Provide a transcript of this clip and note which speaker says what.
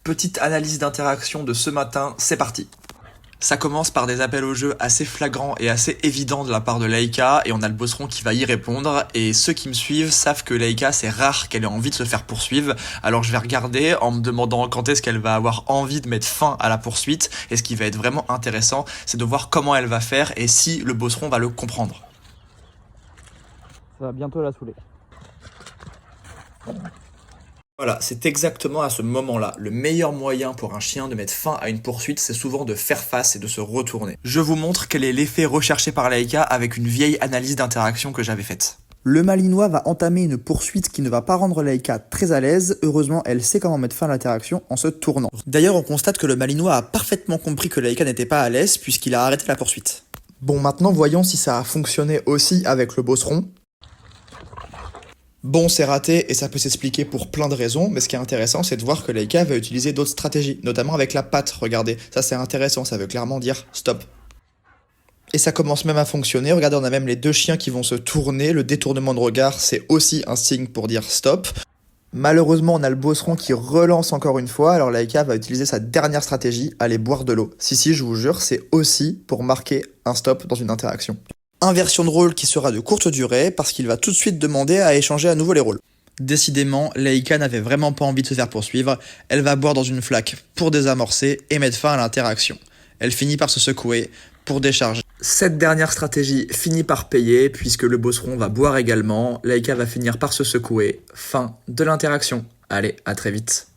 Speaker 1: Petite analyse d'interaction de ce matin, c'est parti. Ça commence par des appels au jeu assez flagrants et assez évidents de la part de Laika, et on a le bosseron qui va y répondre, et ceux qui me suivent savent que Laika, c'est rare qu'elle ait envie de se faire poursuivre, alors je vais regarder en me demandant quand est-ce qu'elle va avoir envie de mettre fin à la poursuite, et ce qui va être vraiment intéressant, c'est de voir comment elle va faire et si le bosseron va le comprendre.
Speaker 2: Ça va bientôt la saouler.
Speaker 1: Voilà, c'est exactement à ce moment-là. Le meilleur moyen pour un chien de mettre fin à une poursuite, c'est souvent de faire face et de se retourner. Je vous montre quel est l'effet recherché par Laika avec une vieille analyse d'interaction que j'avais faite.
Speaker 3: Le Malinois va entamer une poursuite qui ne va pas rendre Laika très à l'aise. Heureusement, elle sait comment mettre fin à l'interaction en se tournant. D'ailleurs, on constate que le Malinois a parfaitement compris que Laika n'était pas à l'aise puisqu'il a arrêté la poursuite. Bon, maintenant voyons si ça a fonctionné aussi avec le bosseron. Bon, c'est raté et ça peut s'expliquer pour plein de raisons, mais ce qui est intéressant, c'est de voir que Laika va utiliser d'autres stratégies, notamment avec la patte, regardez. Ça, c'est intéressant, ça veut clairement dire stop. Et ça commence même à fonctionner, regardez, on a même les deux chiens qui vont se tourner, le détournement de regard, c'est aussi un signe pour dire stop. Malheureusement, on a le bosseron qui relance encore une fois, alors Laika va utiliser sa dernière stratégie, aller boire de l'eau. Si, je vous jure, c'est aussi pour marquer un stop dans une interaction. Inversion de rôle qui sera de courte durée parce qu'il va tout de suite demander à échanger à nouveau les rôles. Décidément, Laika n'avait vraiment pas envie de se faire poursuivre, elle va boire dans une flaque pour désamorcer et mettre fin à l'interaction. Elle finit par se secouer pour décharger.
Speaker 1: Cette dernière stratégie finit par payer puisque le bosseron va boire également, Laika va finir par se secouer. Fin de l'interaction. Allez, à très vite.